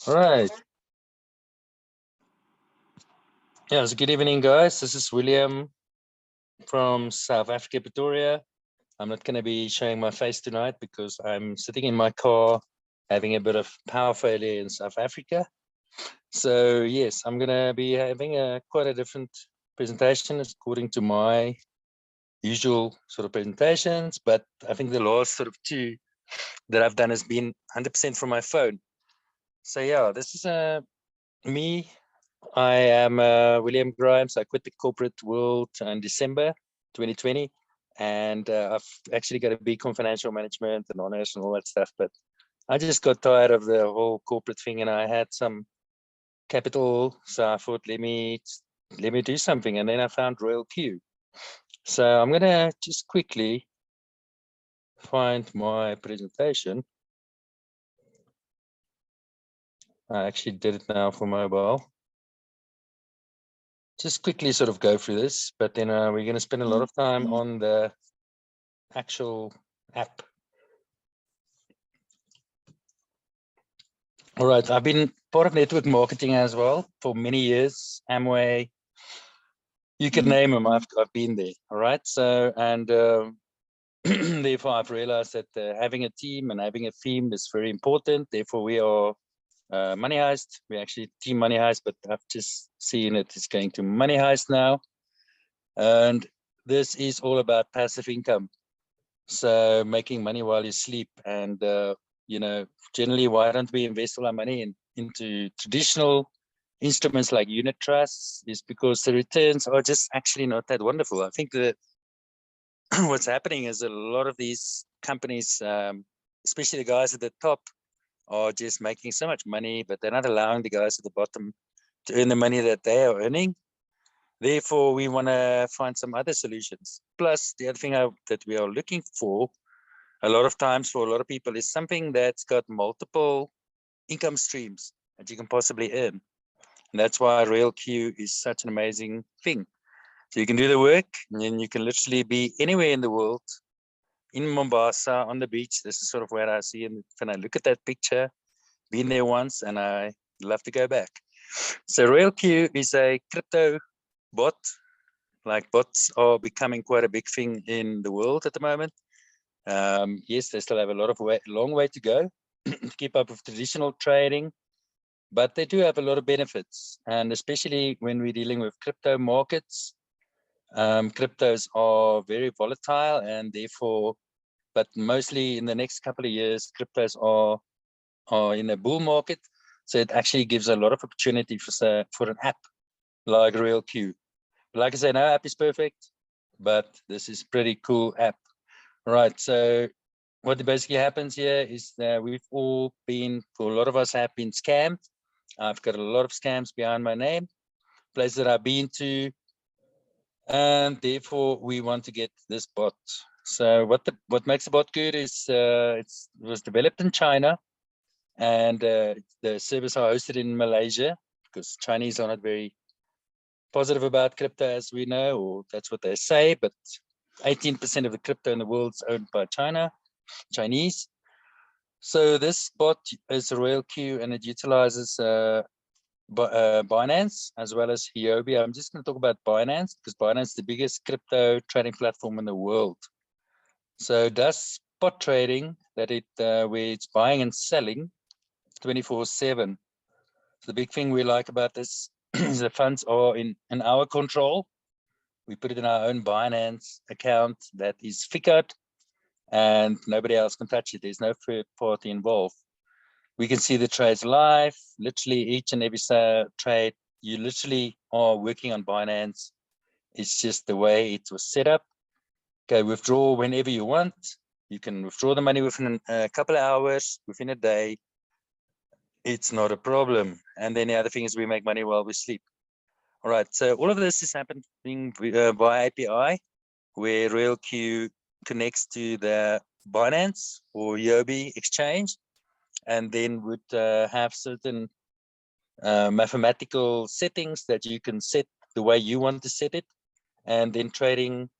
All right. Yeah, so good evening, guys. This is William from South Africa, Pretoria. I'm not going to be showing my face tonight because I'm sitting in my car having a bit of power failure in South Africa. So, yes, I'm going to be having quite a different presentation according to my usual sort of presentations. But I think the last sort of two that I've done has been 100% from my phone. So, yeah, this is me. I am William Grimes. I quit the corporate world in December 2020, and I've actually got a BCom financial management and honors and all that stuff. But I just got tired of the whole corporate thing, and I had some capital, so I thought, let me do something, and then I found Royal Q. So I'm gonna just quickly find my presentation. I actually did it now for mobile. Just quickly sort of go through this, but then we're going to spend a lot of time on the actual app. All right, I've been part of network marketing as well for many years. Amway, you can name them. I've been there. All right, so and therefore I've realized that having a team and having a theme is very important. Therefore, we are Money Heist. We're actually Team Money Heist, but I've just seen it's going to Money Heist now, and this is all about passive income. So making money while you sleep, and generally, why don't we invest all our money into traditional instruments like unit trusts? Is because the returns are just actually not that wonderful. I think that what's happening is a lot of these companies, especially the guys at the top, are just making so much money, but they're not allowing the guys at the bottom to earn the money that they are earning. Therefore, we want to find some other solutions. Plus, the other thing that we are looking for a lot of times for a lot of people is something that's got multiple income streams that you can possibly earn. And that's why Royal Q is such an amazing thing. So you can do the work, and then you can literally be anywhere in the world, in Mombasa, on the beach. This is sort of where I see, and when I look at that picture, been there once, and I love to go back. So Royal Q is a crypto bot. Like bots are becoming quite a big thing in the world at the moment. Yes, they still have a long way to go to keep up with traditional trading, but they do have a lot of benefits. And especially when we're dealing with crypto markets, cryptos are very volatile, and therefore, but mostly in the next couple of years, cryptos are in a bull market. So it actually gives a lot of opportunity for an app like Royal Q. Like I say, no app is perfect, but this is pretty cool app. Right. So what basically happens here is that we've all been, for a lot of us, have been scammed. I've got a lot of scams behind my name, places that I've been to, and therefore we want to get this bot. So what makes the bot good is it was developed in China, and the servers are hosted in Malaysia, because Chinese are not very positive about crypto, as we know, or that's what they say. But 18% of the crypto in the world is owned by Chinese. So this bot is a Royal Q, and it utilizes Binance as well as Huobi. I'm just going to talk about Binance because Binance is the biggest crypto trading platform in the world. So it does spot trading, that where it's buying and selling 24/7. So the big thing we like about this is the funds are in our control. We put it in our own Binance account that is figured, and nobody else can touch it. There's no third party involved. We can see the trades live, literally each and every trade. You literally are working on Binance. It's just the way it was set up. Okay, withdraw whenever you want. You can withdraw the money within a couple of hours, within a day. It's not a problem. And then the other thing is we make money while we sleep. All right, so all of this is happening via API, where Royal Q connects to the Binance or Huobi exchange, and then would have certain mathematical settings that you can set the way you want to set it, and then trading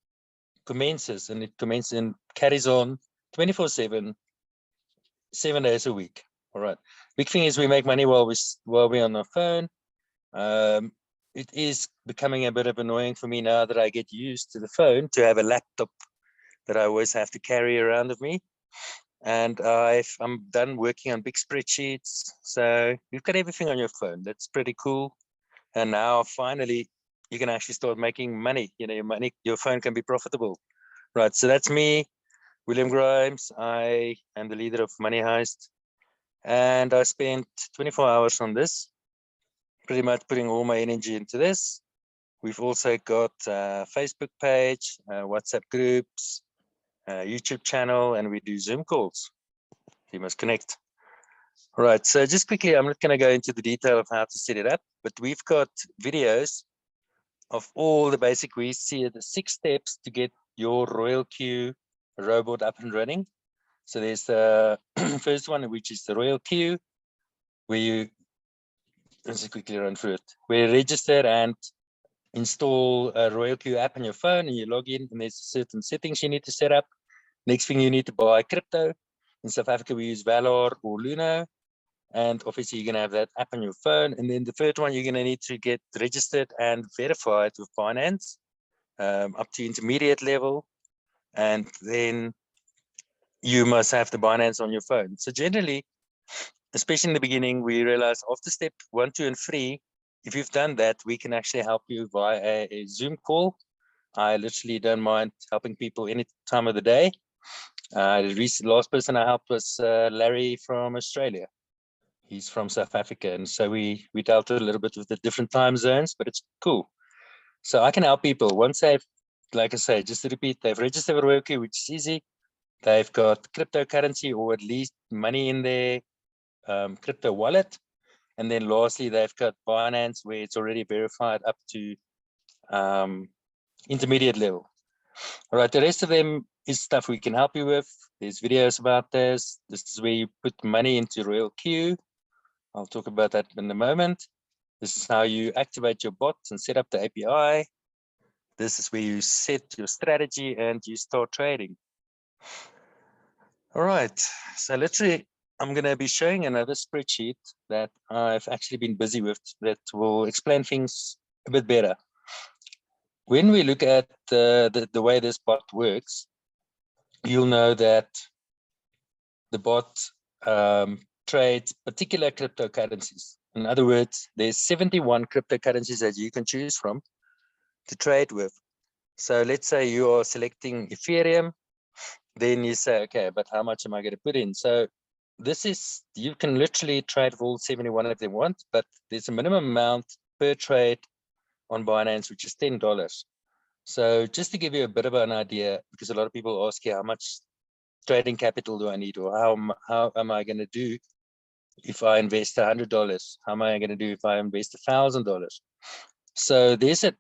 commences, and it commences and carries on 24/7, 7 days a week. All right. Big thing is we make money while we're on our phone. It is becoming a bit of annoying for me now that I get used to the phone to have a laptop that I always have to carry around with me. And I'm done working on big spreadsheets. So you've got everything on your phone. That's pretty cool. And now finally, you can actually start making money. Your phone can be profitable. Right. So that's me, William Grimes. I am the leader of Money Heist. And I spent 24 hours on this, pretty much putting all my energy into this. We've also got a Facebook page, WhatsApp groups, YouTube channel, and we do Zoom calls. You must connect. All right, so just quickly, I'm not going to go into the detail of how to set it up, but we've got videos of all the basic. We see the 6 steps to get your Royal Queue robot up and running. So there's the first one, which is the Royal Queue, where you, let's quickly run through it, where you register and install a Royal Queue app on your phone, and you log in, and there's certain settings you need to set up. Next thing, you need to buy crypto. In South Africa, we use Valor or Luno. And obviously, you're going to have that app on your phone. And then the third one, you're going to need to get registered and verified with Binance up to intermediate level. And then you must have the Binance on your phone. So generally, especially in the beginning, we realize after step 1, 2, and 3, if you've done that, we can actually help you via a Zoom call. I literally don't mind helping people any time of the day. The last person I helped was Larry from Australia. He's from South Africa. And so we dealt a little bit with the different time zones, but it's cool. So I can help people once they've, like I say, just to repeat, they've registered with Royal Queue, which is easy. They've got cryptocurrency or at least money in their crypto wallet. And then lastly, they've got Binance where it's already verified up to intermediate level. All right, the rest of them is stuff we can help you with. There's videos about this. This is where you put money into Royal Queue. I'll talk about that in a moment. This is how you activate your bots and set up the API. This is where you set your strategy and you start trading. All right, so literally, I'm going to be showing another spreadsheet that I've actually been busy with that will explain things a bit better. When we look at the way this bot works, you'll know that the bot trades particular cryptocurrencies. In other words, there's 71 cryptocurrencies that you can choose from to trade with. So let's say you are selecting Ethereum, then you say, okay, but how much am I going to put in? So this is, you can literally trade with all 71 if they want, but there's a minimum amount per trade on Binance, which is $10. So just to give you a bit of an idea, because a lot of people ask you, how much trading capital do I need, or how am I going to do if I invest $100? How am I going to do if I invest $1,000? So there's a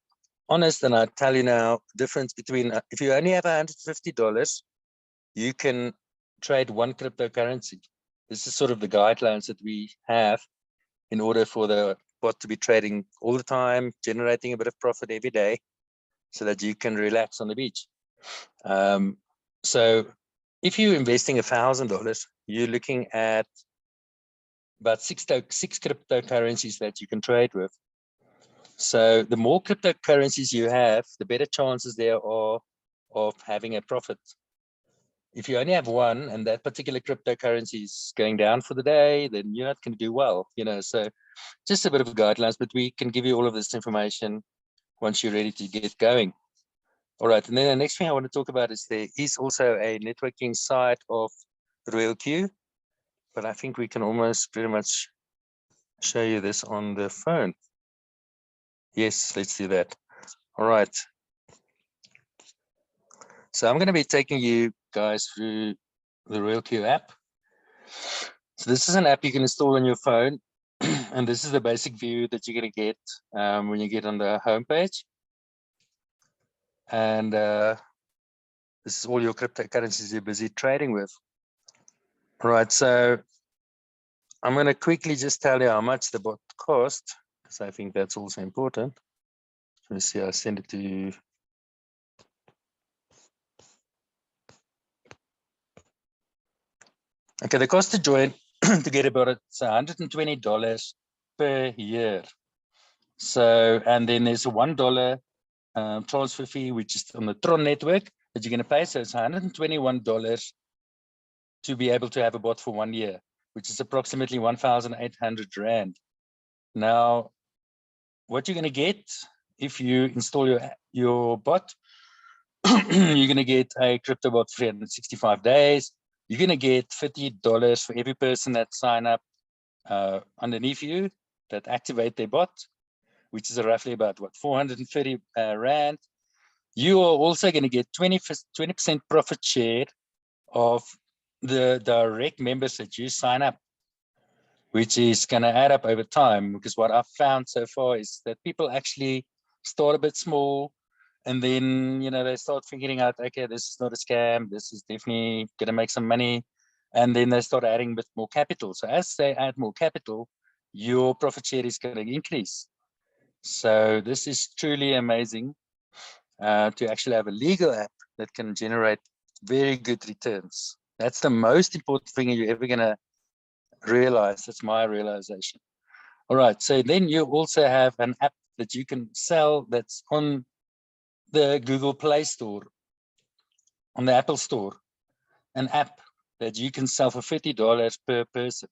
honest, and I tell you now, difference between if you only have $150, you can trade one cryptocurrency. This is sort of the guidelines that we have in order for the bot to be trading all the time, generating a bit of profit every day, so that you can relax on the beach. So if you're investing $1,000, you're looking at about six cryptocurrencies that you can trade with. So the more cryptocurrencies you have, the better chances there are of having a profit. If you only have one and that particular cryptocurrency is going down for the day, then you're not going to do well, so just a bit of guidelines, but we can give you all of this information once you're ready to get going. All right, and then the next thing I want to talk about is there is also a networking side of Royal Queue, but I think we can almost pretty much show you this on the phone. Yes, let's do that. All right. So I'm going to be taking you guys through the Royal Queue app. So this is an app you can install on your phone, and this is the basic view that you're going to get when you get on the homepage. And this is all your cryptocurrencies you're busy trading with. All right, so I'm going to quickly just tell you how much the bot cost, because I think that's also important. Let's see, I'll send it to you. Okay, the cost to join to get about it's $120 per year. So, and then there's a $1 transfer fee, which is on the Tron network that you're going to pay. So it's $121 to be able to have a bot for 1 year, which is approximately 1,800 Rand. Now, what you're going to get if you install your bot, you're going to get a crypto bot for 365 days. You're going to get $50 for every person that sign up underneath you that activate their bot, which is roughly about what, 430 Rand. You are also going to get 20% profit share of the direct members that you sign up, which is going to add up over time. Because what I've found so far is that people actually start a bit small, and then, you know, they start figuring out, okay, this is not a scam. This is definitely going to make some money. And then they start adding a bit more capital. So as they add more capital, your profit share is going to increase. So this is truly amazing to actually have a legal app that can generate very good returns. That's the most important thing you're ever going to realize. That's my realization. All right. So then you also have an app that you can sell that's on the Google Play Store, on the Apple Store, an app that you can sell for $50 per person.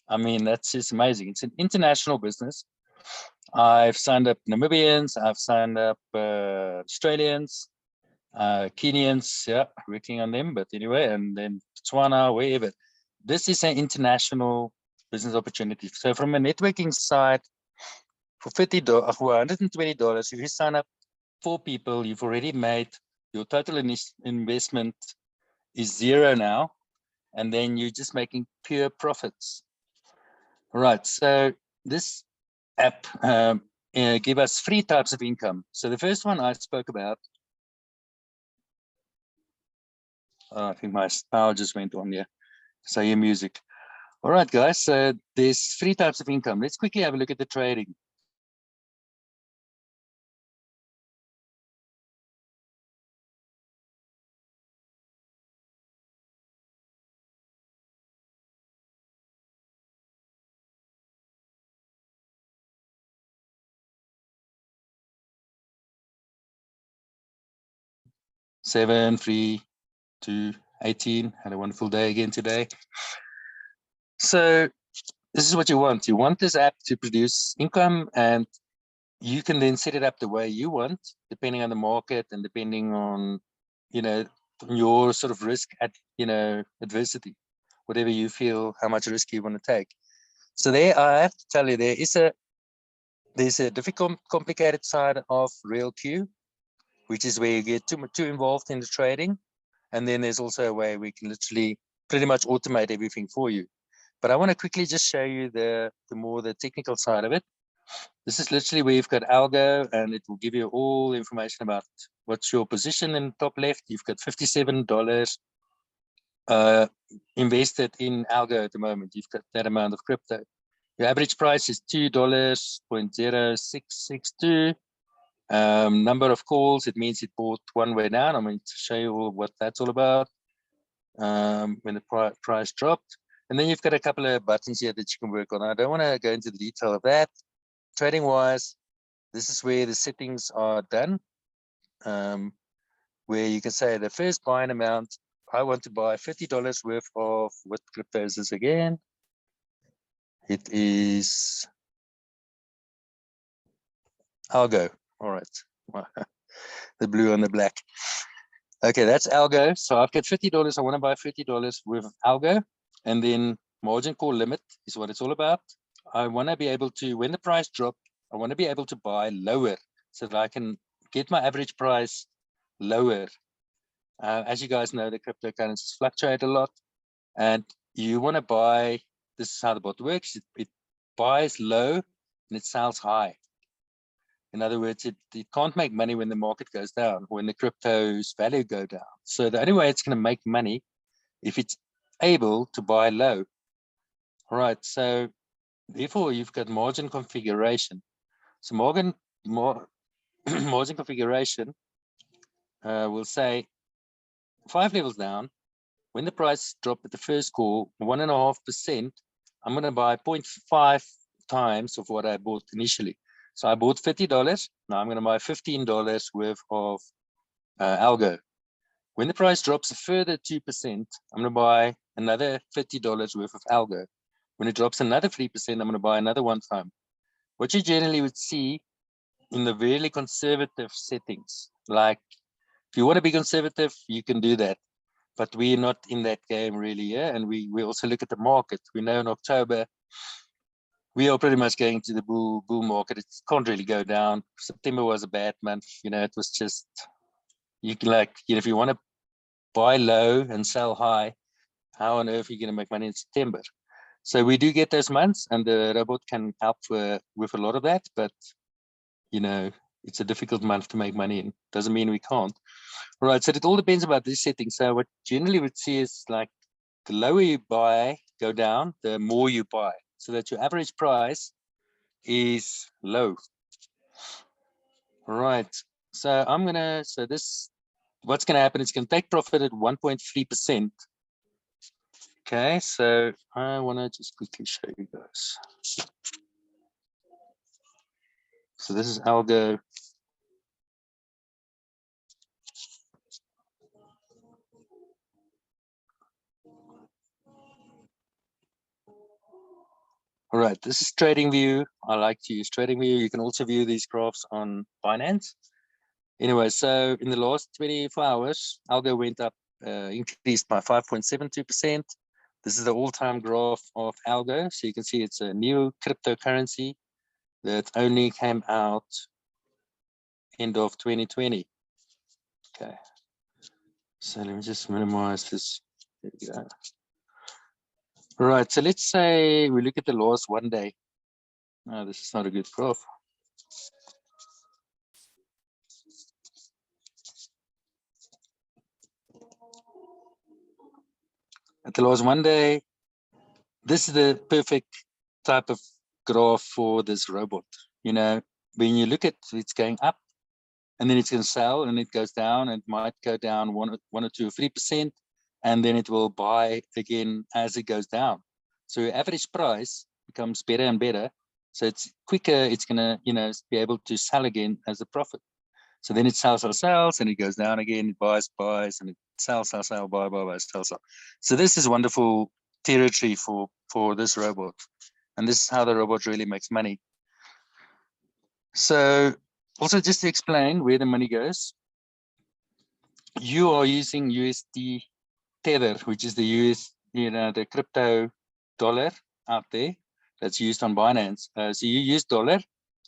I mean, that's just amazing. It's an international business. I've signed up Namibians, I've signed up Australians, Kenyans, yeah, working on them, but anyway, and then Botswana, wherever. This is an international business opportunity. So from a networking side, for $50, for $120, if you sign up 4 people, you've already made your total investment is 0 now, and then you're just making pure profits. All right, so this app give us 3 types of income. So the first one I spoke about, I think my power just went on here. So your music. All right, guys, so there's 3 types of income. Let's quickly have a look at the trading. Seven, 3, 2, 18. Had a wonderful day again today. So this is what you want. You want this app to produce income, and you can then set it up the way you want, depending on the market and depending on, you know, your sort of risk at, you know, adversity, whatever you feel, how much risk you want to take. So there, I have to tell you, there's a difficult, complicated side of real Q, which is where you get too involved in the trading. And then there's also a way we can literally pretty much automate everything for you. But I want to quickly just show you the technical side of it. This is literally where you've got algo, and it will give you all the information about what's your position in the top left. You've got $57 invested in algo at the moment. You've got that amount of crypto. Your average price is $2.0662. Number of calls, it means it bought one way down. I'm going to show you what that's all about when the price dropped. And then you've got a couple of buttons here that you can work on. I don't want to go into the detail of that. Trading wise, this is where the settings are done, where you can say the first buying amount, I want to buy $50 worth of, what crypto is this again? It is Algo. All right. The blue and the black. Okay, that's Algo. So I've got $50. I want to buy $50 worth of Algo. And then margin call limit is what it's all about. I want to be able to, when the price drops, I want to be able to buy lower so that I can get my average price lower. As you guys know, the cryptocurrencies fluctuate a lot, and you want to buy, this is how the bot works. It buys low and it sells high. In other words, it can't make money when the market goes down, when the crypto's value go down. So the only way it's going to make money if it's able to buy low. All right, so therefore you've got margin configuration. So margin configuration will say 5 levels down, when the price dropped at the first call, 1.5%, I'm going to buy 0.5 times of what I bought initially. So I bought $50. Now I'm going to buy $15 worth of algo. When the price drops a further 2%, I'm going to buy another $50 worth of algo. When it drops another 3%, I'm going to buy another one time. What you generally would see in the really conservative settings, like if you want to be conservative, you can do that. But we're not in that game really, yeah. And we also look at the market. We know in October, we are pretty much going to the bull market. It can't really go down. September was a bad month. It was just, you can if you want to buy low and sell high, how on earth are you going to make money in September? So we do get those months, and the robot can help with a lot of that. But, it's a difficult month to make money in. Doesn't mean we can't. All right, so it all depends about this setting. So what generally would see is like the lower you buy, go down, the more you buy, so that your average price is low. All right, so what's going to happen, it's going to take profit at 1.3%. Okay, so I want to just quickly show you guys. So this is algo. All right, this is TradingView. I like to use TradingView. You can also view these graphs on Binance. Anyway, so in the last 24 hours, algo went up, increased by 5.72%. This is the all-time graph of algo. So you can see it's a new cryptocurrency that only came out end of 2020. Okay. So let me just minimize this. There we go. All right, so let's say we look at the last 1 day. No, this is not a good graph. At the last 1 day, this is the perfect type of graph for this robot. When you look at it's going up, and then it's going to sell, and it goes down, and it might go down 1 or 2 or 3%, and then it will buy again as it goes down. So your average price becomes better and better. So it's quicker. It's going to, be able to sell again as a profit. So then it sells, and it goes down again. It buys, and it sells, buy, sell. So this is wonderful territory for this robot, and this is how the robot really makes money. So also, just to explain where the money goes, you are using USD Tether, which is the the crypto dollar out there that's used on Binance. So you use dollar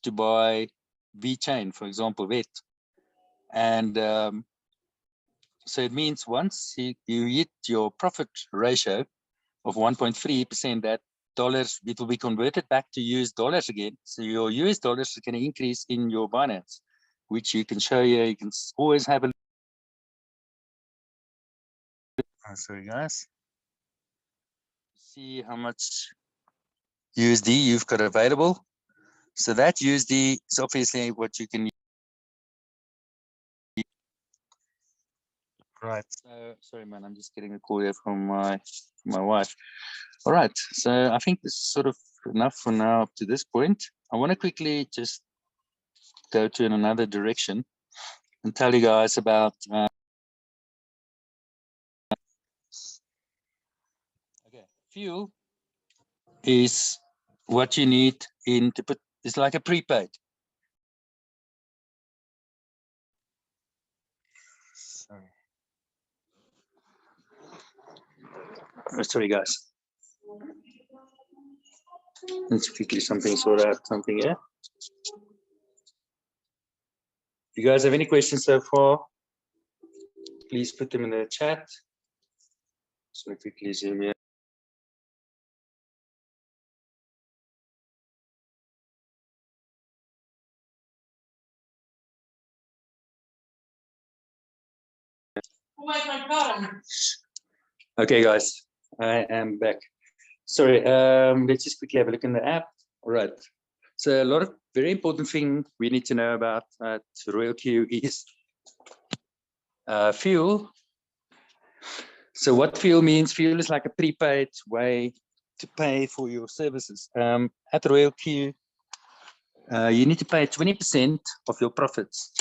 to buy VeChain, for example, VET. And so it means once you hit your profit ratio of 1.3%, that dollars, it will be converted back to US dollars again. So your US dollars is going to increase in your Binance, which you can show here. You can always have a look. Sorry, guys. See how much USD you've got available. So that USD is obviously what you can use. Right. So sorry, man, I'm just getting a call here from my wife. All right. So I think this is sort of enough for now up to this point. I want to quickly just go to in another direction and tell you guys about okay, fuel is what you need in to put. It's like a prepaid. Sorry. Oh, sorry, guys. Let's quickly sort out something here. If you guys have any questions so far, please put them in the chat. So quickly zoom here. Oh my God. Okay, guys, I am back. Sorry, let's just quickly have a look in the app. All right. So a lot of very important thing we need to know about Royal Q is fuel. So what fuel means? Fuel is like a prepaid way to pay for your services. At Royal Q, you need to pay 20% of your profits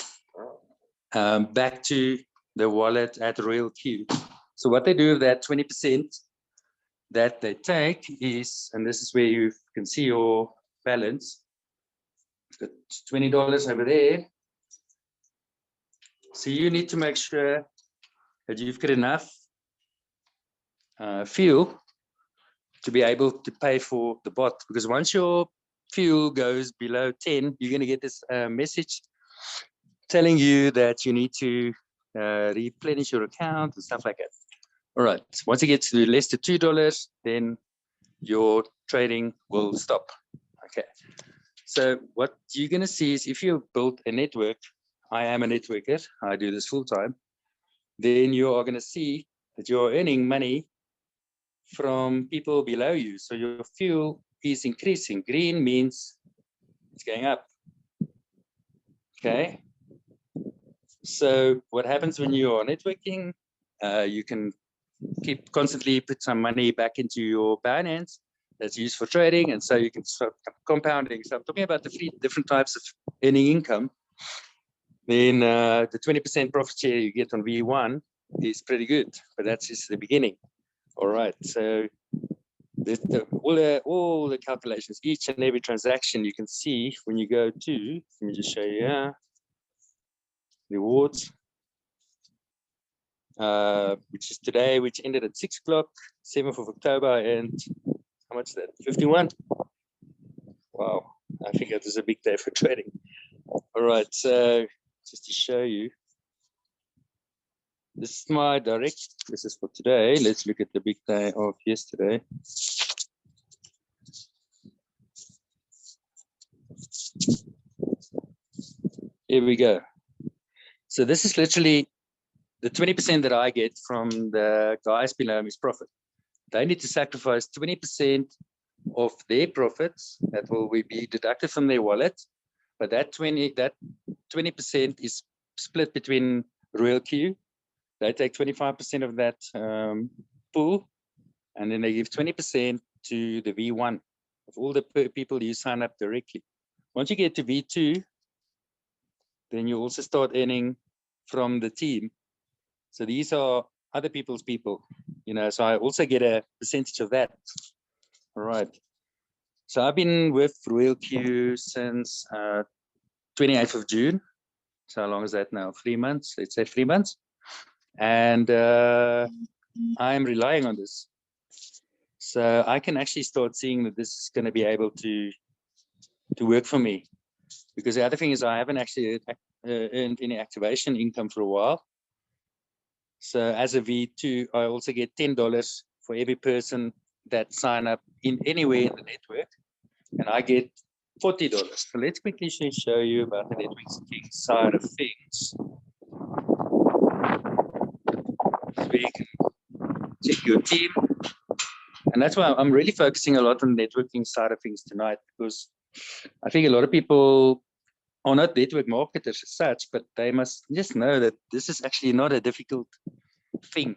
back to the wallet at Royal Q. So what they do with that 20% that they take is, and this is where you can see your balance. Got $20 over there. So you need to make sure that you've got enough fuel to be able to pay for the bot, because once your fuel goes below 10, you're going to get this message telling you that you need to replenish your account and stuff like that. All right, once it gets to less than $2, then your trading will stop. Okay, so what you're going to see is if you build a network, I am a networker, I do this full time, then you are going to see that you're earning money from people below you. So your fuel is increasing. Green means it's going up. Okay. So what happens when you are networking? You can constantly put some money back into your Binance that's used for trading, and so you can start compounding. So I'm talking about the 3 different types of earning income. Then the 20% profit share you get on V1 is pretty good, but that's just the beginning. All right, so all the calculations, each and every transaction you can see when you go to, let me just show you here, rewards, which is today, which ended at 6 o'clock, 7th of October, and how much is that? 51. Wow, I think that was a big day for trading. All right, so just to show you, this is my direct, this is for today. Let's look at the big day of yesterday. Here we go. So this is literally the 20% that I get from the guys below me's profit. They need to sacrifice 20% of their profits that will be deducted from their wallet, but that 20% is split between Royal Q. They take 25% of that pool, and then they give 20% to the V1 of all the people you sign up directly. Once you get to V2, then you also start earning from the team. So these are other people's people, you know, so I also get a percentage of that. All right. So I've been with Royal Q since 28th of June. So how long is that now? 3 months, let's say 3 months. And I'm relying on this. So I can actually start seeing that this is going to be able to work for me. Because the other thing is I haven't actually earned any activation income for a while. So as a V2, I also get $10 for every person that sign up in anywhere in the network, and I get $40. So let's quickly show you about the networking side of things. So we can check your team, and that's why I'm really focusing a lot on the networking side of things tonight, because I think a lot of people are not network marketers as such, but they must just know that this is actually not a difficult thing.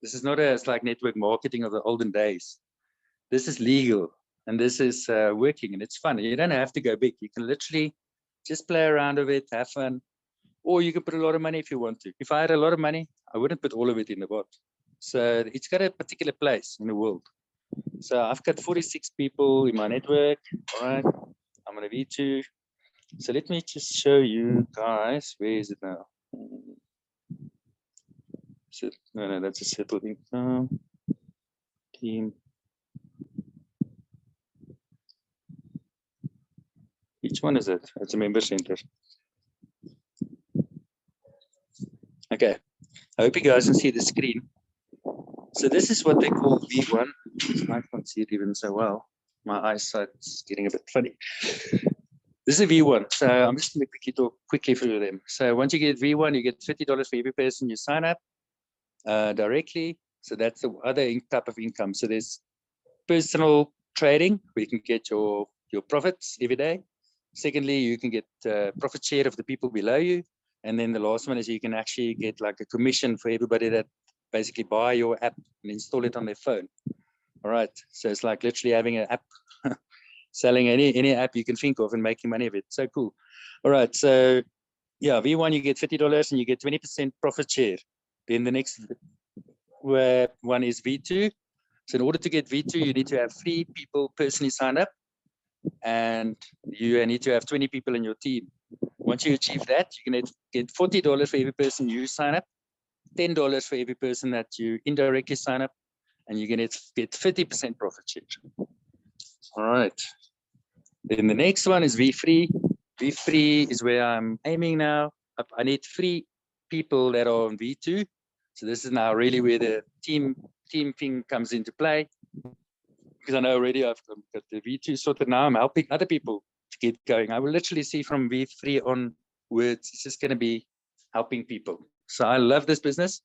This is not as like network marketing of the olden days. This is legal, and this is working, and it's fun. You don't have to go big. You can literally just play around with it, have fun, or you can put a lot of money if you want to. If I had a lot of money, I wouldn't put all of it in the bot. So it's got a particular place in the world. So I've got 46 people in my network. All right, I'm on a V2. So let me just show you guys. Where is it now? No, that's a settled income. Team. Which one is it? It's a member center. Okay. I hope you guys can see the screen. So this is what they call V1. I can't see it even so well. My eyesight is getting a bit funny. This is a V1. So I'm just going to talk quickly through them. So once you get V1, you get $50 for every person you sign up directly. So that's the other type of income. So there's personal trading, where you can get your profits every day. Secondly, you can get profit share of the people below you. And then the last one is you can actually get like a commission for everybody that basically buy your app and install it on their phone. All right. So it's like literally having an app, selling any app you can think of and making money of it. So cool. All right. So yeah, V1, you get $50 and you get 20% profit share. Then the next one is V2. So in order to get V2, you need to have 3 people personally sign up, and you need to have 20 people in your team. Once you achieve that, you can get $40 for every person you sign up, $10 for every person that you indirectly sign up, and you're going to get 50% profit share. All right. Then the next one is V3. V3 is where I'm aiming now. I need 3 people that are on V2. So this is now really where the team thing comes into play. Because I know already I've got the V2 sorted now. I'm helping other people to get going. I will literally see from V3 onwards, it's just going to be helping people. So I love this business.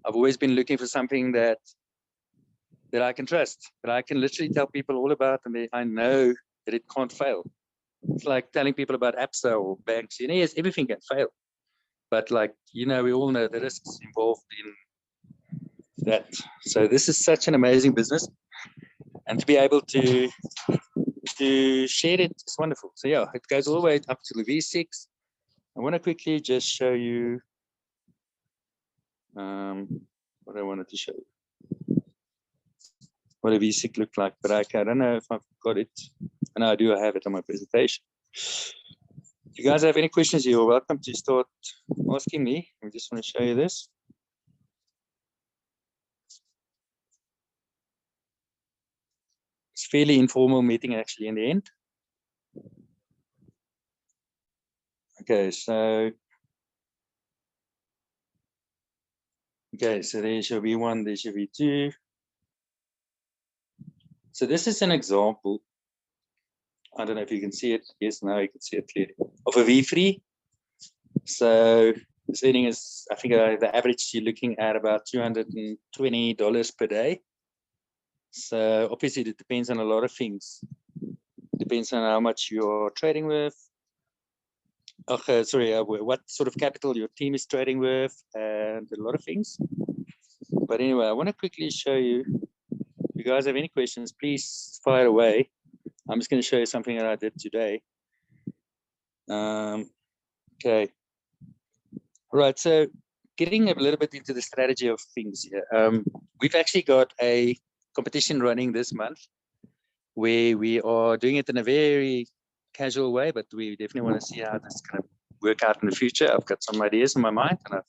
I've always been looking for something that I can trust, that I can literally tell people all about, and I know that it can't fail. It's like telling people about Absa or banks. Yes, everything can fail. But we all know the risks involved in that. So this is such an amazing business. And to be able to share it is wonderful. So yeah, it goes all the way up to the V6. I want to quickly just show you what I wanted to show you. What a V6 looked like, but I don't know if I've got it. And I do have it on my presentation. If you guys have any questions, you're welcome to start asking me. I just want to show you this. It's fairly informal meeting actually in the end. Okay, so there's your V1, there's your V2. So this is an example. I don't know if you can see it. Yes, now you can see it clearly. Of a V3. So this earning is, I think the average you're looking at about $220 per day. So obviously it depends on a lot of things. It depends on how much you're trading with. What sort of capital your team is trading with, and a lot of things. But anyway, I want to quickly show you. If you guys have any questions, please fire away. I'm just going to show you something that I did today. Okay. Right. So getting a little bit into the strategy of things here. We've actually got a competition running this month where we are doing it in a very casual way, but we definitely want to see how this is going to work out in the future. I've got some ideas in my mind, and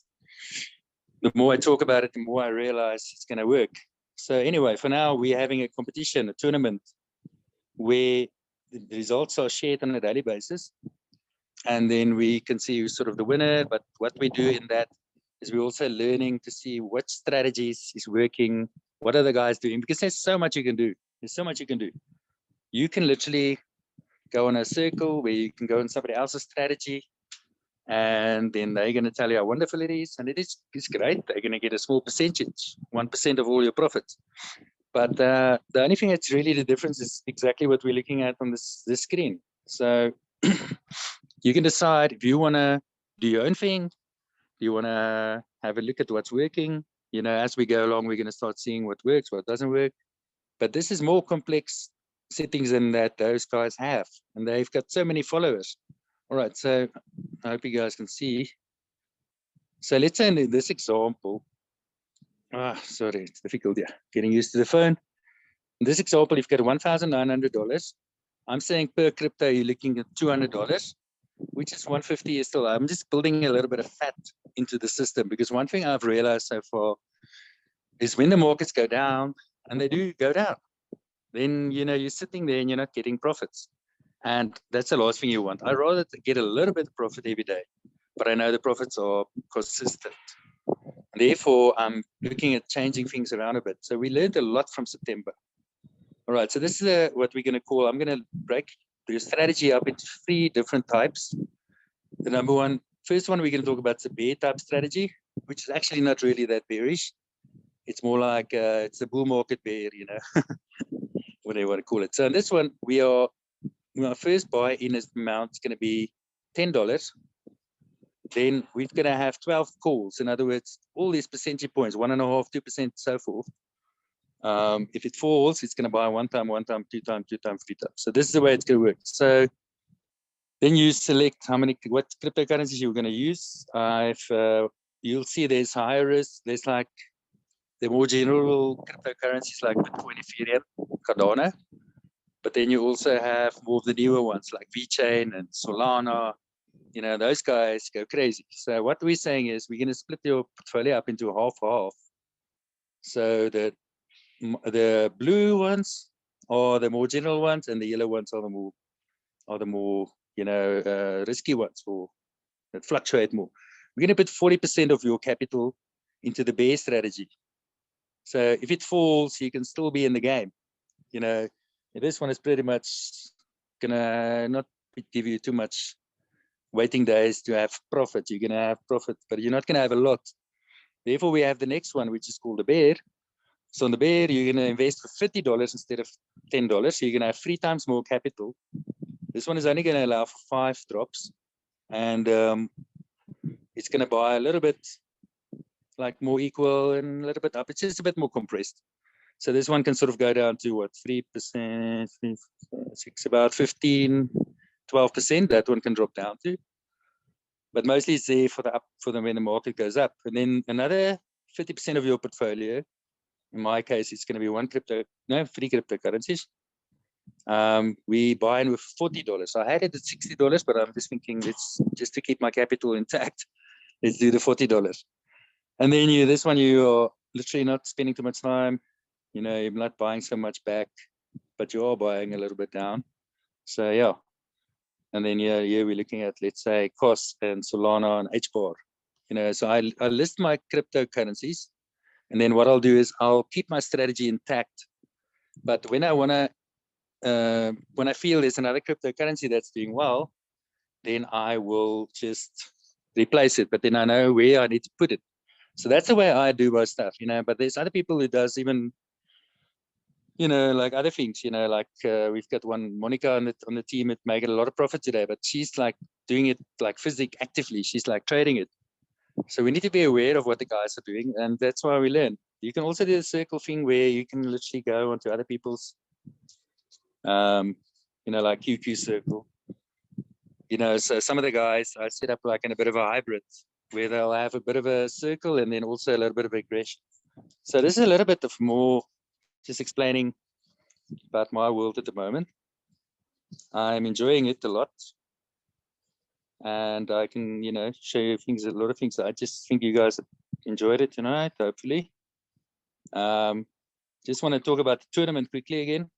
the more I talk about it, the more I realize it's going to work. So anyway, for now, we're having a competition, a tournament, where the results are shared on a daily basis. And then we can see who's sort of the winner. But what we do in that is we're also learning to see what strategies is working, what are the guys doing, because there's so much you can do. There's so much you can do. You can literally go in a circle where you can go in somebody else's strategy, and then they're going to tell you how wonderful it is. And it's great. They're going to get a small percentage, 1% of all your profits. But the only thing that's really the difference is exactly what we're looking at on this screen. So you can decide if you want to do your own thing. Do you want to have a look at what's working? As we go along, we're going to start seeing what works, what doesn't work. But this is more complex settings than that those guys have. And they've got so many followers. All right, so I hope you guys can see. So let's say in this example, sorry, it's difficult, getting used to the phone. In this example, you've got $1,900. I'm saying per crypto, you're looking at $200, which is 150 is still. I'm just building a little bit of fat into the system, because one thing I've realized so far is when the markets go down, and they do go down, then you're sitting there and you're not getting profits. And that's the last thing you want. I'd rather get a little bit of profit every day, but I know the profits are consistent. Therefore, I'm looking at changing things around a bit. So we learned a lot from September. All right, so this is what we're going to call, I'm going to break the strategy up into 3 different types. The first one we're going to talk about is a bear type strategy, which is actually not really that bearish. It's more like it's a bull market bear, whatever you want to call it. So in this one, our first buy-in amount is going to be $10. then we're going to have 12 calls. In other words, all these percentage points, 1.5%, 2%, so forth. If it falls, it's going to buy one time, two times, 3 times. So this is the way it's going to work. So then you select what cryptocurrencies you're going to use. You'll see there's higher risk. There's like the more general cryptocurrencies like Bitcoin, Ethereum, Cardano. But then you also have more of the newer ones like VeChain and Solana. You know, those guys go crazy. So what we're saying is we're going to split your portfolio up into half. So that the blue ones are the more general ones, and the yellow ones are the more risky ones, or that fluctuate more. We're going to put 40% of your capital into the bear strategy. So if it falls, you can still be in the game. You know, this one is pretty much gonna not give you too much waiting days to have profit. You're gonna have profit, but you're not gonna have a lot. Therefore, we have the next one, which is called the bear. So on the bear, you're gonna invest for $50 instead of $10. So you're gonna have 3 times more capital. This one is only gonna allow for 5 drops, and it's gonna buy a little bit like more equal and a little bit up. It's just a bit more compressed. So this one can sort of go down to what, 3%, 6, about 15, 12%. That one can drop down to. But mostly it's there for when the market goes up. And then another 50% of your portfolio, in my case, it's going to be 3 cryptocurrencies. We buy in with $40. I had it at $60, but I'm just thinking, just to keep my capital intact, let's do the $40. And then this one, you are literally not spending too much time. You know, you're not buying so much back, but you are buying a little bit down. So yeah. And then here we're looking at, let's say, COS and Solana and HBAR. You know, so I list my cryptocurrencies, and then what I'll do is I'll keep my strategy intact. But when I feel there's another cryptocurrency that's doing well, then I will just replace it. But then I know where I need to put it. So that's the way I do my stuff, you know. But there's other people who does even, you know, like other things, you know, like we've got one, Monica, on the team, that making a lot of profit today, but she's like doing it like physically actively. She's like trading it. So we need to be aware of what the guys are doing, and that's why we learn. You can also do the circle thing where you can literally go onto other people's, you know, like QQ circle. You know, so some of the guys I set up like in a bit of a hybrid where they'll have a bit of a circle and then also a little bit of aggression. So this is a little bit of more just explaining about my world at the moment. I'm enjoying it a lot, and I can, you know, show you a lot of things. I just think you guys enjoyed it tonight, hopefully. Just want to talk about the tournament quickly again.